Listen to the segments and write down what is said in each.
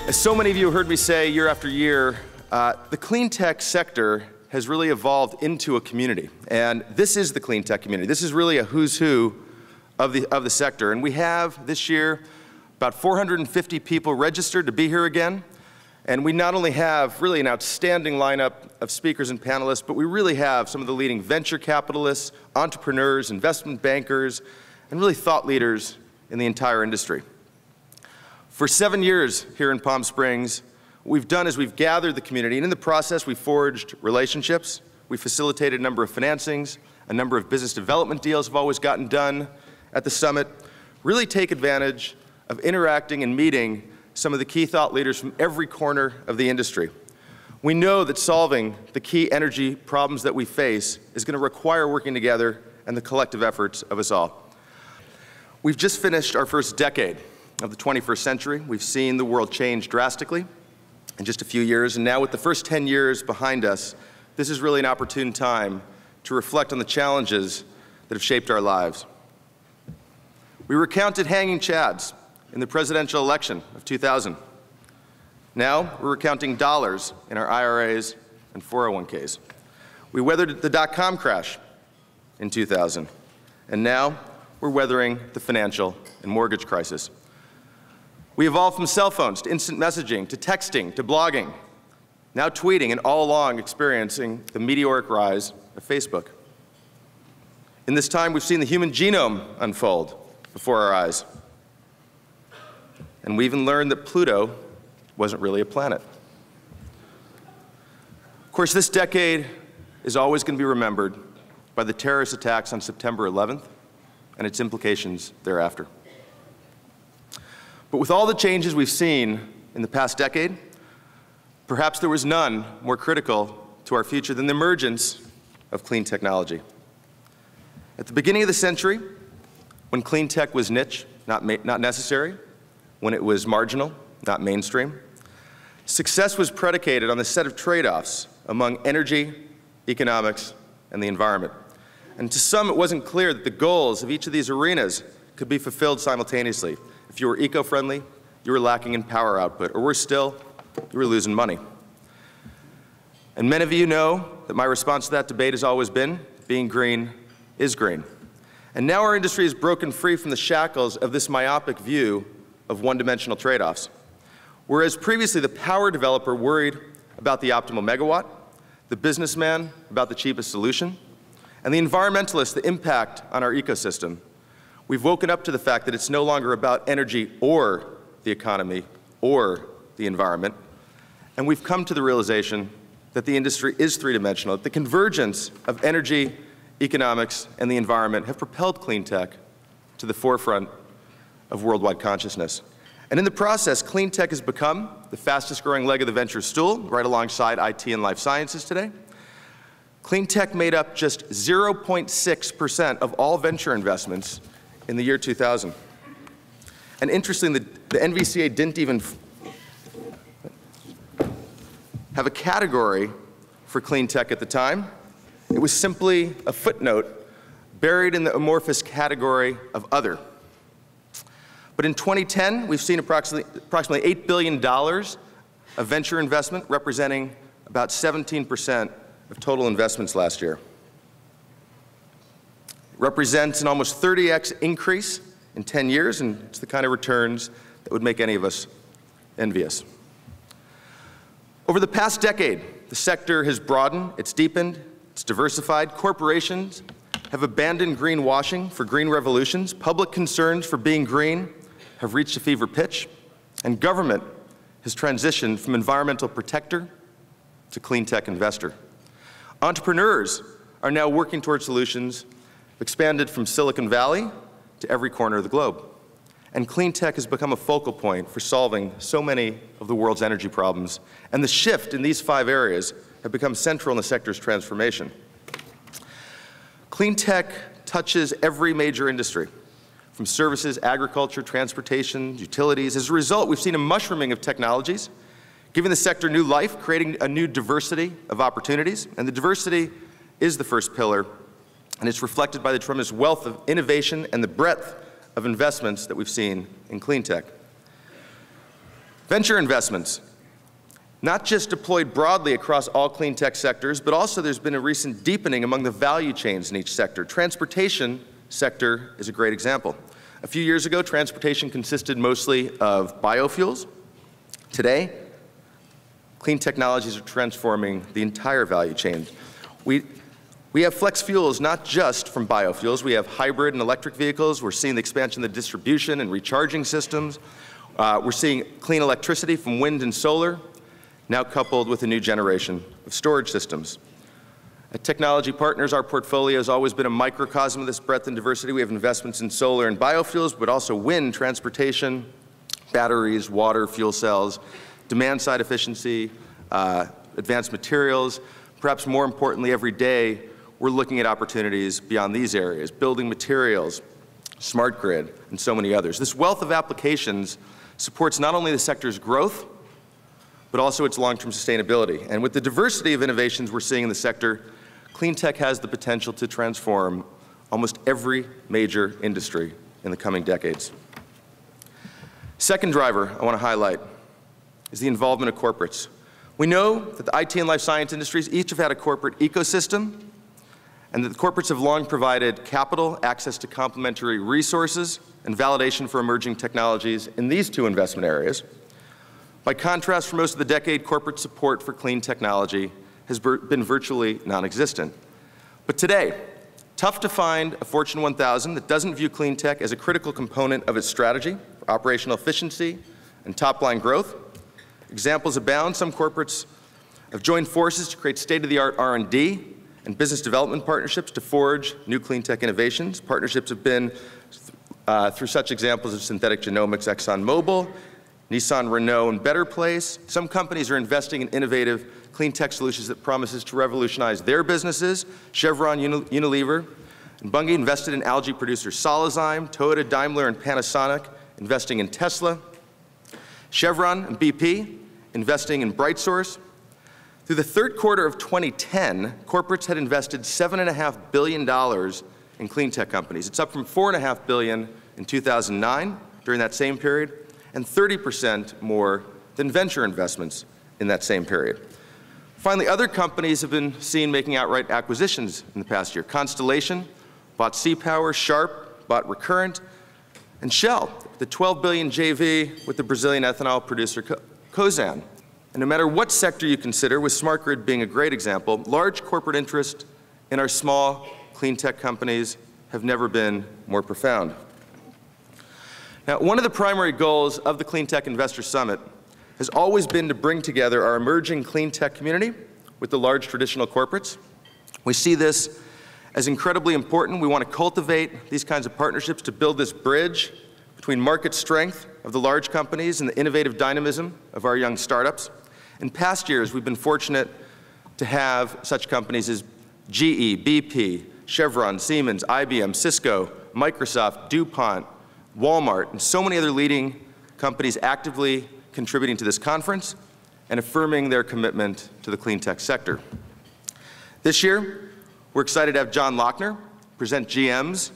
As so many of you heard me say year after year, the clean tech sector has really evolved into a community. And this is the clean tech community. This is really a who's who of the sector. And we have this year about 450 people registered to be here again. And we not only have really an outstanding lineup of speakers and panelists, but we really have some of the leading venture capitalists, entrepreneurs, investment bankers, and really thought leaders in the entire industry. For 7 years here in Palm Springs, what we've done is we've gathered the community, and in the process we've forged relationships. We've facilitated a number of financings, a number of business development deals have always gotten done at the summit. Really take advantage of interacting and meeting some of the key thought leaders from every corner of the industry. We know that solving the key energy problems that we face is going to require working together and the collective efforts of us all. We've just finished our first decade of the 21st century. We've seen the world change drastically in just a few years, and now with the first 10 years behind us, this is really an opportune time to reflect on the challenges that have shaped our lives. We recounted hanging chads in the presidential election of 2000. Now we're recounting dollars in our IRAs and 401ks. We weathered the dot-com crash in 2000, and now we're weathering the financial and mortgage crisis. We evolved from cell phones to instant messaging, to texting, to blogging, now tweeting, and all along experiencing the meteoric rise of Facebook. In this time, we've seen the human genome unfold before our eyes. And we even learned that Pluto wasn't really a planet. Of course, this decade is always going to be remembered by the terrorist attacks on September 11th and its implications thereafter. But with all the changes we've seen in the past decade, perhaps there was none more critical to our future than the emergence of clean technology. At the beginning of the century, when clean tech was niche, not necessary, when it was marginal, not mainstream, success was predicated on the set of trade-offs among energy, economics, and the environment. And to some, it wasn't clear that the goals of each of these arenas could be fulfilled simultaneously. If you were eco-friendly, you were lacking in power output, or worse still, you were losing money. And many of you know that my response to that debate has always been, being green is green. And now our industry is broken free from the shackles of this myopic view of one-dimensional trade-offs. Whereas previously the power developer worried about the optimal megawatt, the businessman about the cheapest solution, and the environmentalist the impact on our ecosystem, we've woken up to the fact that it's no longer about energy or the economy or the environment, and we've come to the realization that the industry is three-dimensional, that the convergence of energy, economics, and the environment have propelled clean tech to the forefront of worldwide consciousness. And in the process, clean tech has become the fastest growing leg of the venture stool, right alongside IT and life sciences today. Clean tech made up just 0.6% of all venture investments in the year 2000. And interestingly, the NVCA didn't even have a category for clean tech at the time. It was simply a footnote buried in the amorphous category of other. But in 2010, we've seen approximately $8 billion of venture investment, representing about 17% of total investments last year. Represents an almost 30x increase in 10 years, and it's the kind of returns that would make any of us envious. Over the past decade, the sector has broadened, it's deepened, it's diversified. Corporations have abandoned greenwashing for green revolutions. Public concerns for being green have reached a fever pitch, and government has transitioned from environmental protector to clean tech investor. Entrepreneurs are now working toward solutions expanded from Silicon Valley to every corner of the globe. And clean tech has become a focal point for solving so many of the world's energy problems. And the shift in these 5 areas have become central in the sector's transformation. Clean tech touches every major industry, from services, agriculture, transportation, utilities. As a result, we've seen a mushrooming of technologies, giving the sector new life, creating a new diversity of opportunities. And the diversity is the first pillar, and it's reflected by the tremendous wealth of innovation and the breadth of investments that we've seen in clean tech. Venture investments, not just deployed broadly across all clean tech sectors, but also there's been a recent deepening among the value chains in each sector. Transportation sector is a great example. A few years ago, transportation consisted mostly of biofuels. Today, clean technologies are transforming the entire value chain. We have flex fuels not just from biofuels. We have hybrid and electric vehicles. We're seeing the expansion of the distribution and recharging systems. We're seeing clean electricity from wind and solar, now coupled with a new generation of storage systems. At Technology Partners, our portfolio has always been a microcosm of this breadth and diversity. We have investments in solar and biofuels, but also wind, transportation, batteries, water, fuel cells, demand-side efficiency, advanced materials. Perhaps more importantly, every day, we're looking at opportunities beyond these areas, building materials, smart grid, and so many others. This wealth of applications supports not only the sector's growth, but also its long-term sustainability. And with the diversity of innovations we're seeing in the sector, clean tech has the potential to transform almost every major industry in the coming decades. Second driver I want to highlight is the involvement of corporates. We know that the IT and life science industries each have had a corporate ecosystem, and that the corporates have long provided capital, access to complementary resources, and validation for emerging technologies in these two investment areas. By contrast, for most of the decade, corporate support for clean technology has been virtually non-existent. But today, tough to find a Fortune 1000 that doesn't view clean tech as a critical component of its strategy for operational efficiency and top-line growth. Examples abound. Some corporates have joined forces to create state-of-the-art R&D and business development partnerships to forge new clean tech innovations. Partnerships have been through such examples of synthetic genomics, ExxonMobil, Nissan, Renault, and Better Place. Some companies are investing in innovative clean tech solutions that promises to revolutionize their businesses. Chevron, Unilever, and Bunge invested in algae producer Solizyme. Toyota, Daimler, and Panasonic investing in Tesla. Chevron and BP investing in BrightSource. Through the third quarter of 2010, corporates had invested $7.5 billion in clean tech companies. It's up from $4.5 billion in 2009 during that same period, and 30% more than venture investments in that same period. Finally, other companies have been seen making outright acquisitions in the past year. Constellation bought Sea-Power, Sharp bought Recurrent, and Shell, the $12 billion JV with the Brazilian ethanol producer Cosan. And no matter what sector you consider, with smart grid being a great example, large corporate interest in our small clean tech companies have never been more profound. Now, one of the primary goals of the Clean Tech Investor Summit has always been to bring together our emerging clean tech community with the large traditional corporates. We see this as incredibly important. We want to cultivate these kinds of partnerships to build this bridge between market strength of the large companies and the innovative dynamism of our young startups. In past years, we've been fortunate to have such companies as GE, BP, Chevron, Siemens, IBM, Cisco, Microsoft, DuPont, Walmart, and so many other leading companies actively contributing to this conference and affirming their commitment to the clean tech sector. This year, we're excited to have John Lochner present GM's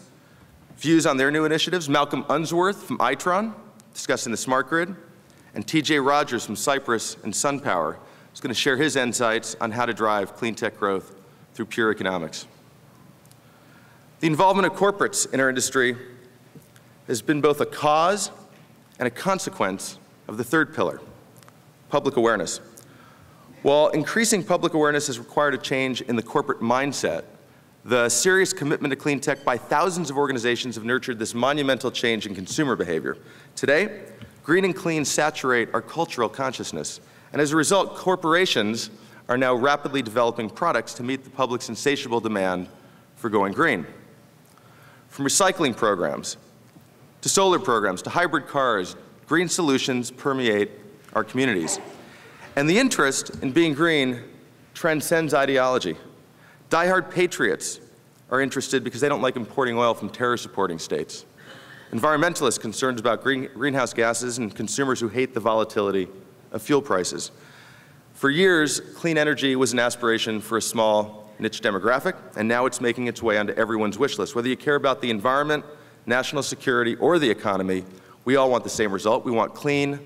views on their new initiatives, Malcolm Unsworth from Itron discussing the smart grid, and TJ Rogers from Cypress and SunPower is going to share his insights on how to drive clean tech growth through pure economics. The involvement of corporates in our industry has been both a cause and a consequence of the third pillar, public awareness. While increasing public awareness has required a change in the corporate mindset, the serious commitment to clean tech by thousands of organizations have nurtured this monumental change in consumer behavior. Today, green and clean saturate our cultural consciousness, and as a result, corporations are now rapidly developing products to meet the public's insatiable demand for going green. From recycling programs to solar programs, to hybrid cars, green solutions permeate our communities. And the interest in being green transcends ideology. Die-hard patriots are interested because they don't like importing oil from terror-supporting states. Environmentalists concerned about greenhouse gases, and consumers who hate the volatility of fuel prices. For years, clean energy was an aspiration for a small niche demographic, and now it's making its way onto everyone's wish list. Whether you care about the environment, national security, or the economy, we all want the same result. We want clean,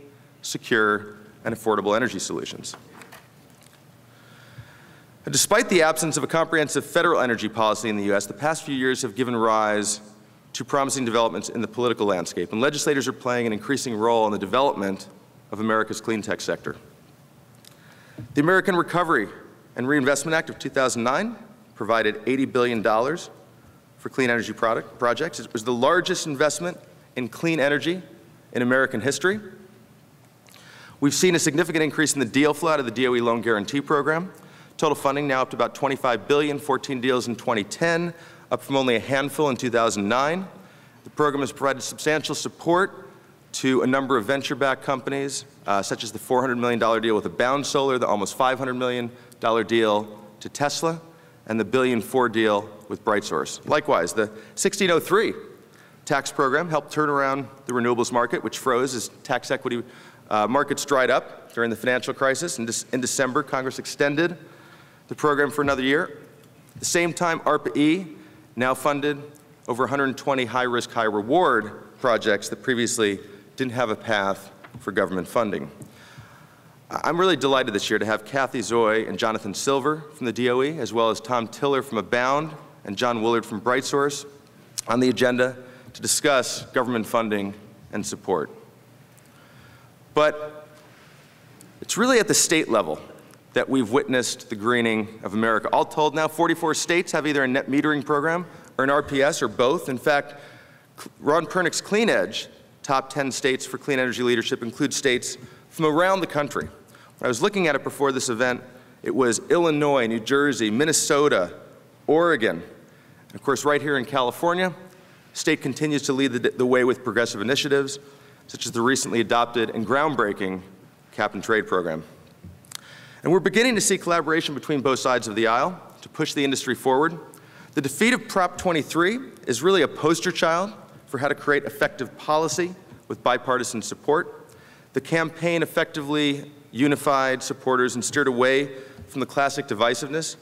secure, and affordable energy solutions. Despite the absence of a comprehensive federal energy policy in the U.S., the past few years have given rise to promising developments in the political landscape, and legislators are playing an increasing role in the development of America's clean tech sector. The American Recovery and Reinvestment Act of 2009 provided $80 billion for clean energy projects. It was the largest investment in clean energy in American history. We've seen a significant increase in the deal flow out of the DOE Loan Guarantee Program. Total funding now up to about $25 billion, 14 deals in 2010, up from only a handful in 2009. The program has provided substantial support to a number of venture-backed companies, such as the $400 million deal with Abound Solar, the almost $500 million deal to Tesla, and the $1.4 billion deal with BrightSource. Likewise, the 1603 tax program helped turn around the renewables market, which froze as tax equity markets dried up during the financial crisis. In December, Congress extended the program for another year. At the same time, ARPA-E now funded over 120 high-risk, high-reward projects that previously didn't have a path for government funding. I'm really delighted this year to have Kathy Zoy and Jonathan Silver from the DOE, as well as Tom Tiller from Abound and John Willard from BrightSource on the agenda to discuss government funding and support. But it's really at the state level that we've witnessed the greening of America. All told now, 44 states have either a net metering program or an RPS or both. In fact, Ron Pernick's Clean Edge top 10 states for clean energy leadership include states from around the country. When I was looking at it before this event, it was Illinois, New Jersey, Minnesota, Oregon. And of course, right here in California, the state continues to lead the way with progressive initiatives, such as the recently adopted and groundbreaking cap-and-trade program. And we're beginning to see collaboration between both sides of the aisle to push the industry forward. The defeat of Prop 23 is really a poster child for how to create effective policy with bipartisan support. The campaign effectively unified supporters and steered away from the classic divisiveness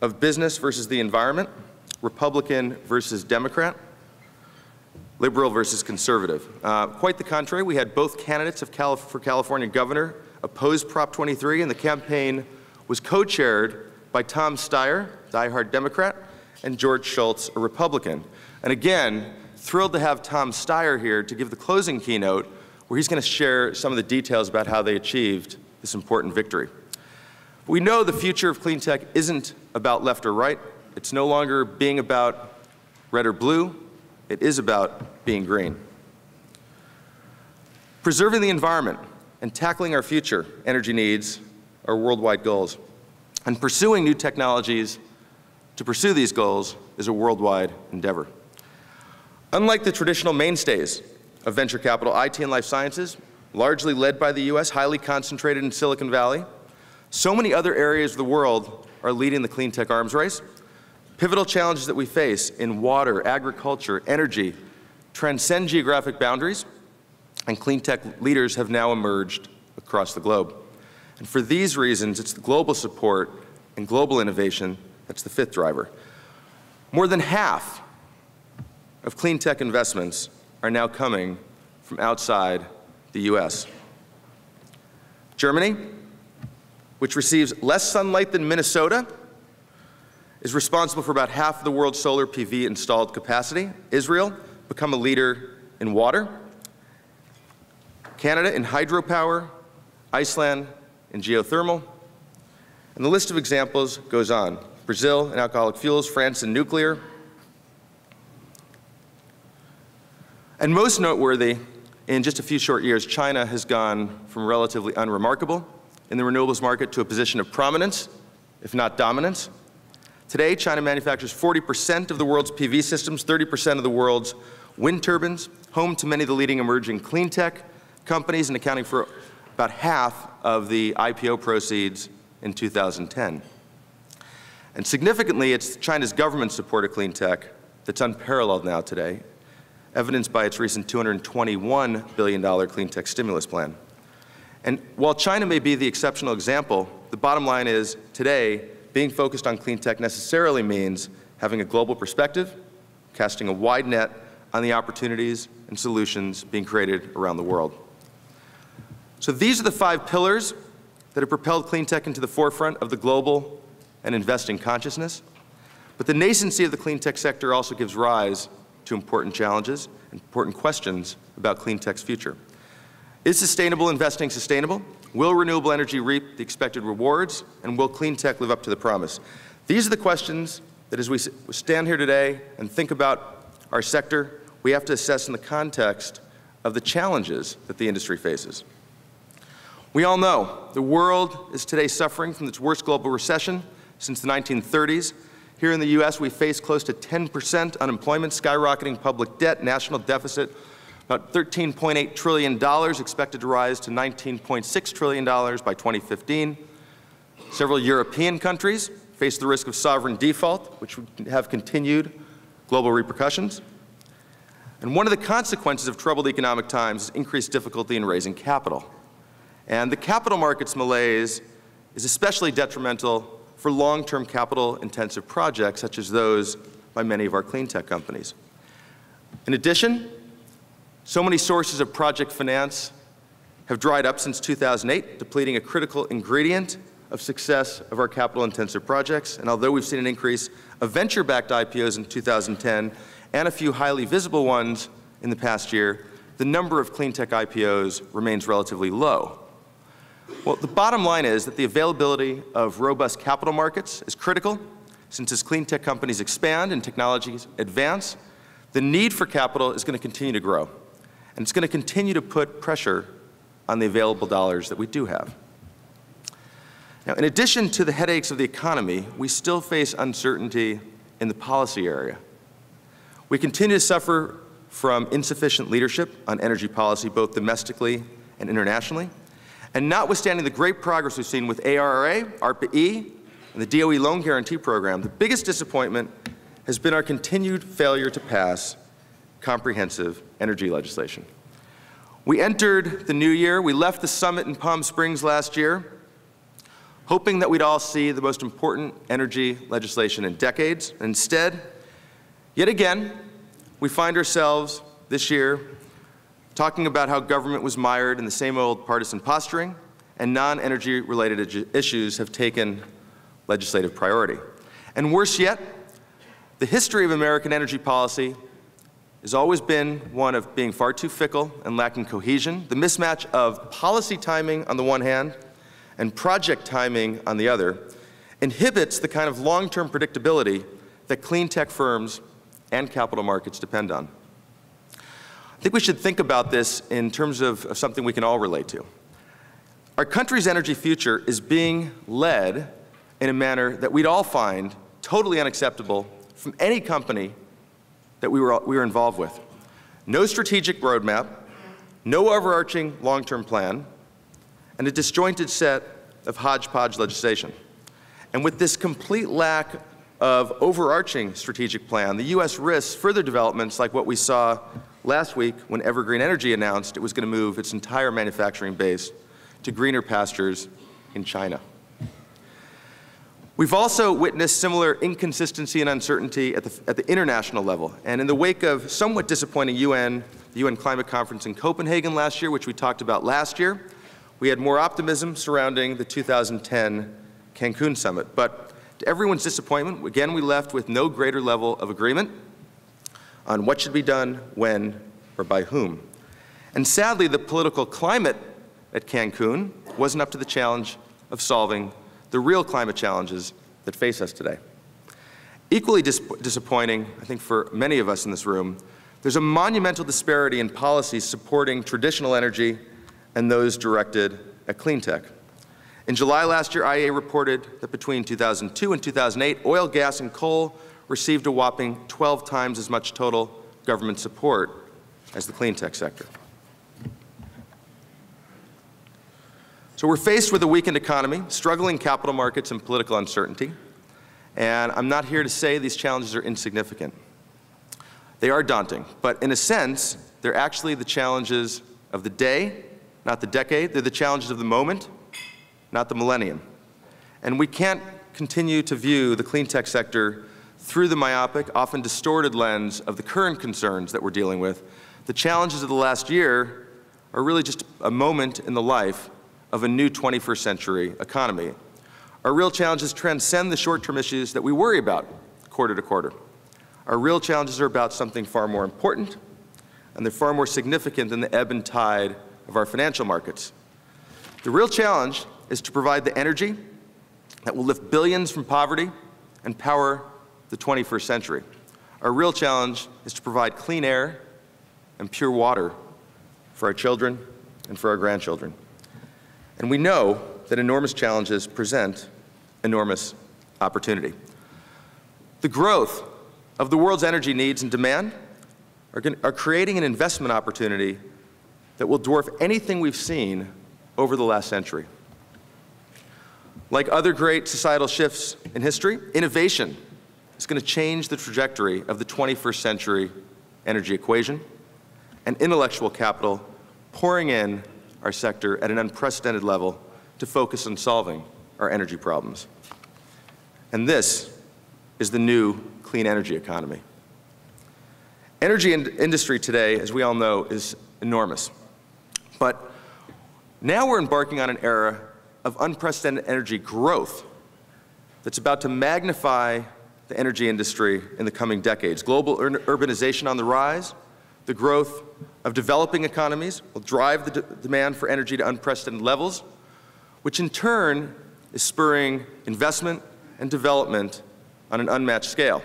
of business versus the environment, Republican versus Democrat, liberal versus conservative. Quite the contrary, we had both candidates for California governor oppose Prop 23, and the campaign was co-chaired by Tom Steyer, diehard Democrat, and George Shultz, a Republican. And again, thrilled to have Tom Steyer here to give the closing keynote, where he's going to share some of the details about how they achieved this important victory. We know the future of clean tech isn't about left or right. It's no longer being about red or blue. It is about being green. Preserving the environment and tackling our future energy needs are worldwide goals. And pursuing new technologies to pursue these goals is a worldwide endeavor. Unlike the traditional mainstays of venture capital, IT and life sciences, largely led by the U.S., highly concentrated in Silicon Valley, so many other areas of the world are leading the clean tech arms race. Pivotal challenges that we face in water, agriculture, energy transcend geographic boundaries, and clean tech leaders have now emerged across the globe. And for these reasons, it's the global support and global innovation that's the fifth driver. More than half of clean tech investments are now coming from outside the U.S. Germany, which receives less sunlight than Minnesota, is responsible for about half of the world's solar PV installed capacity. Israel, become a leader in water. Canada in hydropower, Iceland in geothermal, and the list of examples goes on. Brazil in alcoholic fuels, France in nuclear. And most noteworthy, in just a few short years, China has gone from relatively unremarkable in the renewables market to a position of prominence, if not dominance. Today, China manufactures 40% of the world's PV systems, 30% of the world's wind turbines, home to many of the leading emerging clean tech companies, and accounting for about half of the IPO proceeds in 2010. And significantly, it's China's government support of clean tech that's unparalleled now today, evidenced by its recent $221 billion clean tech stimulus plan. And while China may be the exceptional example, the bottom line is, today, being focused on clean tech necessarily means having a global perspective, casting a wide net on the opportunities and solutions being created around the world. So these are the 5 pillars that have propelled clean tech into the forefront of the global and investing consciousness. But the nascency of the clean tech sector also gives rise to important challenges, important questions about clean tech's future. Is sustainable investing sustainable? Will renewable energy reap the expected rewards? And will clean tech live up to the promise? These are the questions that as we stand here today and think about our sector, we have to assess in the context of the challenges that the industry faces. We all know the world is today suffering from its worst global recession since the 1930s. Here in the U.S., we face close to 10% unemployment, skyrocketing public debt, national deficit, about $13.8 trillion, expected to rise to $19.6 trillion by 2015. Several European countries face the risk of sovereign default, which would have continued global repercussions. And one of the consequences of troubled economic times is increased difficulty in raising capital. And the capital markets malaise is especially detrimental for long-term capital-intensive projects such as those by many of our clean tech companies. In addition, so many sources of project finance have dried up since 2008, depleting a critical ingredient of success of our capital-intensive projects. And although we've seen an increase of venture-backed IPOs in 2010 and a few highly visible ones in the past year, the number of clean tech IPOs remains relatively low. Well, the bottom line is that the availability of robust capital markets is critical, since as clean tech companies expand and technologies advance, the need for capital is going to continue to grow. And it's going to continue to put pressure on the available dollars that we do have. Now, in addition to the headaches of the economy, we still face uncertainty in the policy area. We continue to suffer from insufficient leadership on energy policy, both domestically and internationally. And notwithstanding the great progress we've seen with ARRA, ARPA-E, and the DOE Loan Guarantee Program, the biggest disappointment has been our continued failure to pass comprehensive energy legislation. We entered the new year, we left the summit in Palm Springs last year, hoping that we'd all see the most important energy legislation in decades. Instead, yet again, we find ourselves this year talking about how government was mired in the same old partisan posturing, and non-energy related issues have taken legislative priority. And worse yet, the history of American energy policy has always been one of being far too fickle and lacking cohesion. The mismatch of policy timing on the one hand and project timing on the other inhibits the kind of long-term predictability that clean tech firms and capital markets depend on. I think we should think about this in terms of something we can all relate to. Our country's energy future is being led in a manner that we'd all find totally unacceptable from any company that we were involved with. No strategic roadmap, no overarching long-term plan, and a disjointed set of hodgepodge legislation. And with this complete lack of overarching strategic plan, the U.S. risks further developments like what we saw last week when Evergreen Energy announced it was going to move its entire manufacturing base to greener pastures in China. We've also witnessed similar inconsistency and uncertainty at the international level. And in the wake of somewhat disappointing the UN Climate Conference in Copenhagen last year, which we talked about last year, we had more optimism surrounding the 2010 Cancun summit. But to everyone's disappointment, again, we left with no greater level of agreement on what should be done, when, or by whom. And sadly, the political climate at Cancun wasn't up to the challenge of solving the real climate challenges that face us today. Equally disappointing, I think for many of us in this room, there's a monumental disparity in policies supporting traditional energy and those directed at clean tech. In July last year, IEA reported that between 2002 and 2008, oil, gas, and coal received a whopping 12 times as much total government support as the clean tech sector. So we're faced with a weakened economy, struggling capital markets, and political uncertainty. And I'm not here to say these challenges are insignificant. They are daunting, but in a sense, they're actually the challenges of the day, not the decade. They're the challenges of the moment, not the millennium. And we can't continue to view the clean tech sector through the myopic, often distorted lens of the current concerns that we're dealing with. The challenges of the last year are really just a moment in the life of a new 21st century economy. Our real challenges transcend the short-term issues that we worry about quarter to quarter. Our real challenges are about something far more important, and they're far more significant than the ebb and tide of our financial markets. The real challenge is to provide the energy that will lift billions from poverty and power the 21st century. Our real challenge is to provide clean air and pure water for our children and for our grandchildren. And we know that enormous challenges present enormous opportunity. The growth of the world's energy needs and demand are creating an investment opportunity that will dwarf anything we've seen over the last century. Like other great societal shifts in history, innovation is going to change the trajectory of the 21st century energy equation, and intellectual capital pouring in our sector at an unprecedented level to focus on solving our energy problems. And this is the new clean energy economy. Energy industry today, as we all know, is enormous. But now we're embarking on an era of unprecedented energy growth that's about to magnify the energy industry in the coming decades. Global urbanization on the rise, the growth of developing economies will drive the demand for energy to unprecedented levels, which in turn is spurring investment and development on an unmatched scale.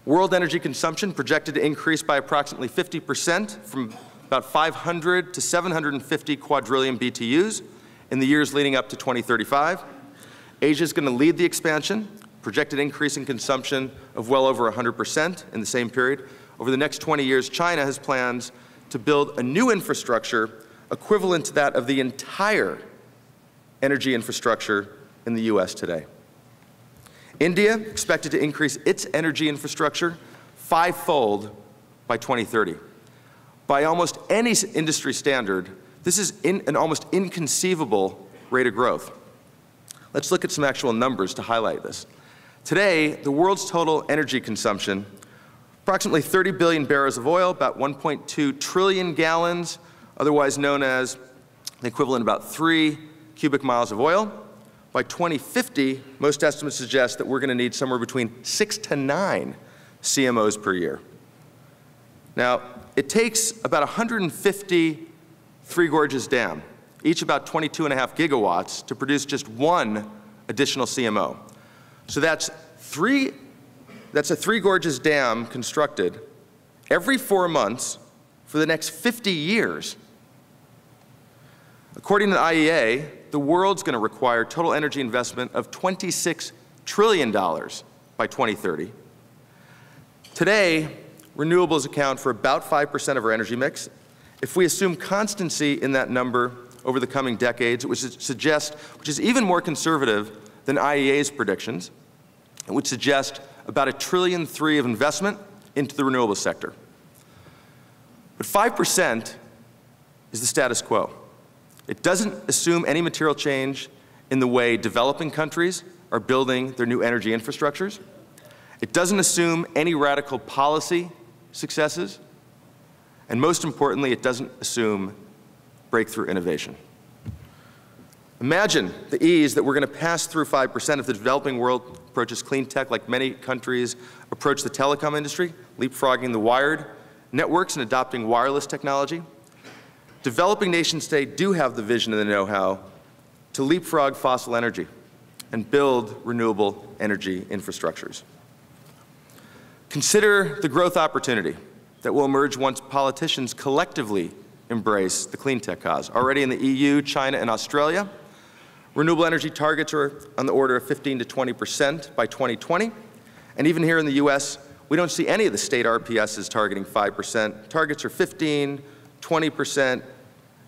World energy consumption projected to increase by approximately 50% from about 500 to 750 quadrillion BTUs in the years leading up to 2035. Asia is going to lead the expansion, projected increase in consumption of well over 100% in the same period. Over the next 20 years, China has plans to build a new infrastructure equivalent to that of the entire energy infrastructure in the US today. India expected to increase its energy infrastructure fivefold by 2030. By almost any industry standard, this is an almost inconceivable rate of growth. Let's look at some actual numbers to highlight this. Today, the world's total energy consumption, approximately 30 billion barrels of oil, about 1.2 trillion gallons, otherwise known as the equivalent of about 3 cubic miles of oil. By 2050, most estimates suggest that we're going to need somewhere between 6 to 9 CMOs per year. Now, it takes about 150 Three Gorges Dam, each about 22.5 gigawatts, to produce just one additional CMO. So that's a Three Gorges Dam constructed every 4 months for the next 50 years. According to the IEA, the world's going to require total energy investment of $26 trillion by 2030. Today, renewables account for about 5% of our energy mix. If we assume constancy in that number over the coming decades, which is even more conservative than IEA's predictions, it would suggest about $1.3 trillion of investment into the renewable sector. But 5% is the status quo. It doesn't assume any material change in the way developing countries are building their new energy infrastructures. It doesn't assume any radical policy successes. And most importantly, it doesn't assume breakthrough innovation. Imagine the ease that we're going to pass through 5% if the developing world approaches clean tech like many countries approach the telecom industry, leapfrogging the wired networks and adopting wireless technology. Developing nations today do have the vision and the know-how to leapfrog fossil energy and build renewable energy infrastructures. Consider the growth opportunity that will emerge once politicians collectively embrace the clean tech cause. Already in the EU, China, and Australia, renewable energy targets are on the order of 15 to 20% by 2020. And even here in the US, we don't see any of the state RPSs targeting 5%. Targets are 15, 20%,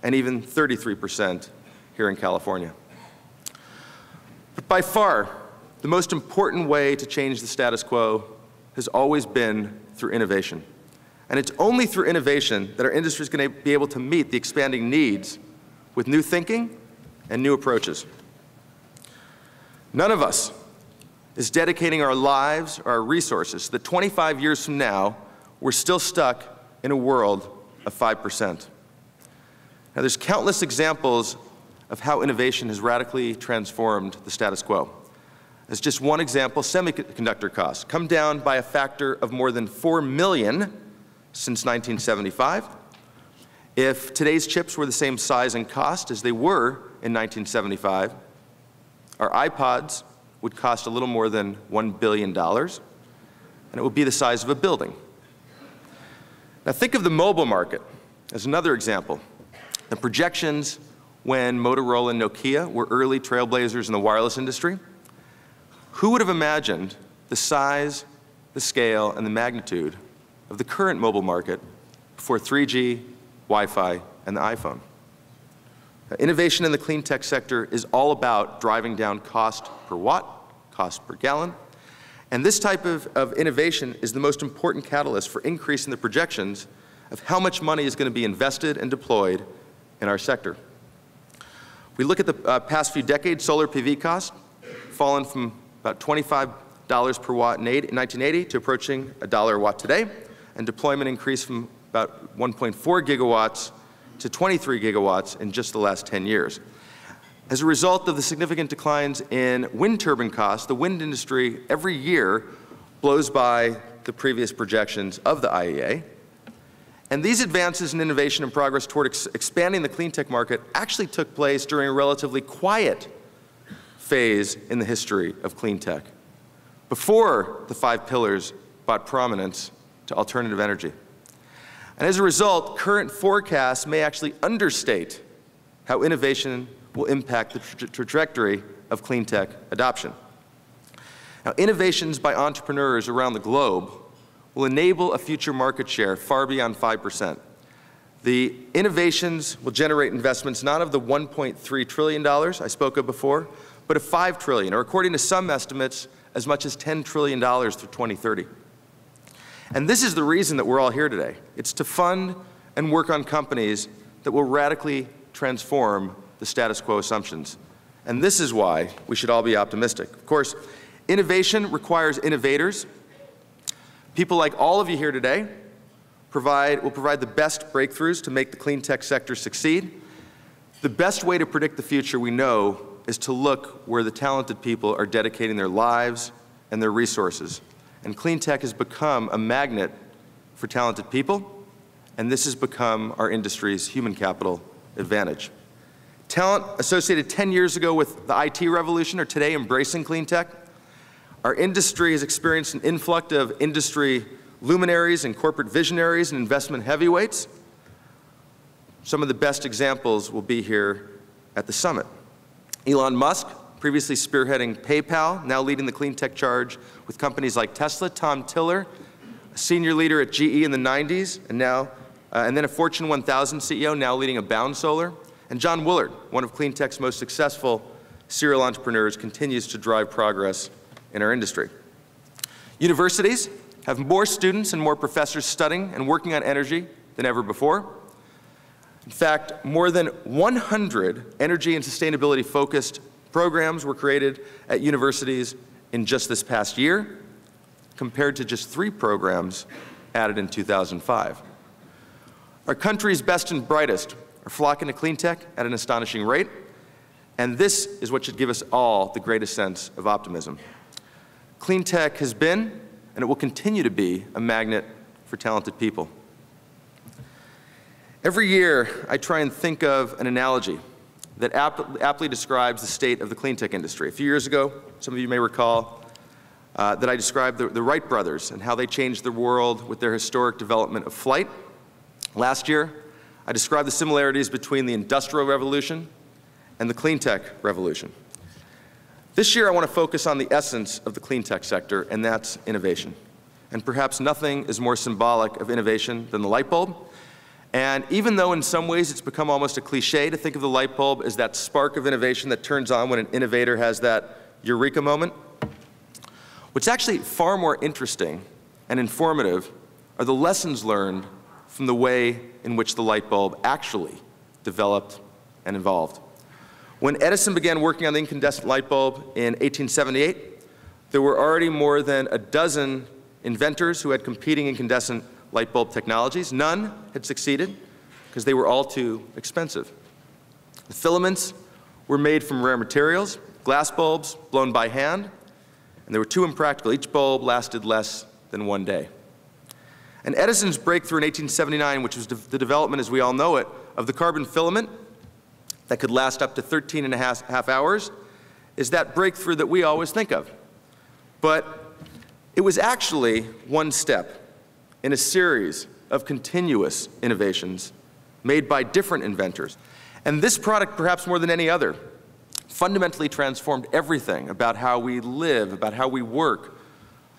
and even 33% here in California. But by far, the most important way to change the status quo has always been through innovation. And it's only through innovation that our industry is going to be able to meet the expanding needs with new thinking and new approaches. None of us is dedicating our lives or our resources so that 25 years from now, we're still stuck in a world of 5%. Now, there's countless examples of how innovation has radically transformed the status quo. As just one example, semiconductor costs come down by a factor of more than 4 million since 1975. If today's chips were the same size and cost as they were in 1975, our iPods would cost a little more than $1 billion, and it would be the size of a building. Now think of the mobile market as another example. The projections when Motorola and Nokia were early trailblazers in the wireless industry, who would have imagined the size, the scale, and the magnitude of the current mobile market before 3G, Wi-Fi, and the iPhone? Innovation in the clean tech sector is all about driving down cost per watt, cost per gallon, and this type of innovation is the most important catalyst for increasing the projections of how much money is going to be invested and deployed in our sector. We look at the past few decades, solar PV costs fallen from about $25 per watt in 1980 to approaching $1 a watt today, and deployment increased from about 1.4 gigawatts to 23 gigawatts in just the last 10 years. As a result of the significant declines in wind turbine costs, the wind industry every year blows by the previous projections of the IEA. And these advances in innovation and progress toward expanding the clean tech market actually took place during a relatively quiet phase in the history of clean tech, before the 5 pillars brought prominence to alternative energy. And as a result, current forecasts may actually understate how innovation will impact the trajectory of clean tech adoption. Now, innovations by entrepreneurs around the globe will enable a future market share far beyond 5%. The innovations will generate investments not of the $1.3 trillion I spoke of before, but of $5 trillion, or according to some estimates, as much as $10 trillion through 2030. And this is the reason that we're all here today. It's to fund and work on companies that will radically transform the status quo assumptions. And this is why we should all be optimistic. Of course, innovation requires innovators. People like all of you here today will provide the best breakthroughs to make the clean tech sector succeed. The best way to predict the future, we know, is to look where the talented people are dedicating their lives and their resources. And clean tech has become a magnet for talented people, and this has become our industry's human capital advantage. Talent associated 10 years ago with the IT revolution are today embracing clean tech. Our industry has experienced an influx of industry luminaries and corporate visionaries and investment heavyweights. Some of the best examples will be here at the summit. Elon Musk, previously spearheading PayPal, now leading the clean tech charge with companies like Tesla. Tom Tiller, a senior leader at GE in the 90s, and then a Fortune 1000 CEO, now leading Abound Solar. And John Willard, one of clean tech's most successful serial entrepreneurs, continues to drive progress in our industry. Universities have more students and more professors studying and working on energy than ever before. In fact, more than 100 energy and sustainability-focused programs were created at universities in just this past year, compared to just 3 programs added in 2005. Our country's best and brightest are flocking to clean tech at an astonishing rate, and this is what should give us all the greatest sense of optimism. Clean tech has been, and it will continue to be, a magnet for talented people. Every year, I try and think of an analogy that aptly describes the state of the clean tech industry. A few years ago, some of you may recall, that I described the Wright brothers and how they changed the world with their historic development of flight. Last year, I described the similarities between the Industrial Revolution and the clean tech revolution. This year, I want to focus on the essence of the clean tech sector, and that's innovation. And perhaps nothing is more symbolic of innovation than the light bulb. And even though in some ways it's become almost a cliche to think of the light bulb as that spark of innovation that turns on when an innovator has that eureka moment, what's actually far more interesting and informative are the lessons learned from the way in which the light bulb actually developed and evolved. When Edison began working on the incandescent light bulb in 1878, there were already more than a dozen inventors who had competing incandescent light bulb technologies. None had succeeded because they were all too expensive. The filaments were made from rare materials, glass bulbs blown by hand, and they were too impractical. Each bulb lasted less than 1 day. And Edison's breakthrough in 1879, which was the development, as we all know it, of the carbon filament that could last up to 13 and a half hours, is that breakthrough that we always think of. But it was actually one step in a series of continuous innovations made by different inventors. And this product, perhaps more than any other, fundamentally transformed everything about how we live, about how we work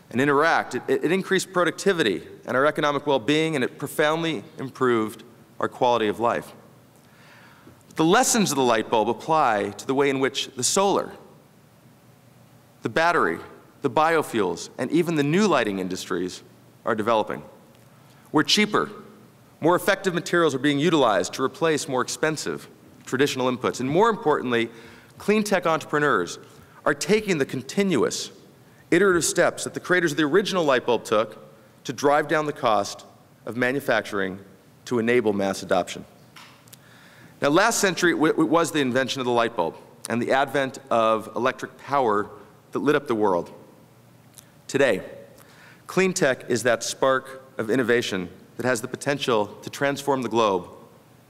and interact. It increased productivity and our economic well-being, and it profoundly improved our quality of life. The lessons of the light bulb apply to the way in which the solar, the battery, the biofuels, and even the new lighting industries are developing. Where cheaper, more effective materials are being utilized to replace more expensive traditional inputs. And more importantly, clean tech entrepreneurs are taking the continuous, iterative steps that the creators of the original light bulb took to drive down the cost of manufacturing to enable mass adoption. Now, last century, it was the invention of the light bulb and the advent of electric power that lit up the world. Today, clean tech is that spark of innovation that has the potential to transform the globe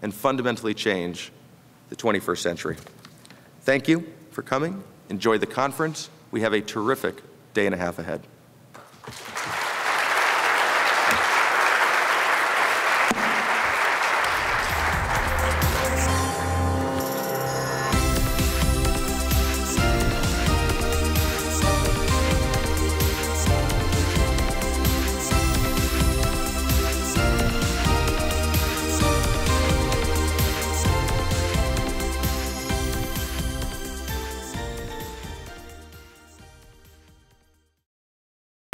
and fundamentally change the 21st century. Thank you for coming. Enjoy the conference. We have a terrific day and a half ahead.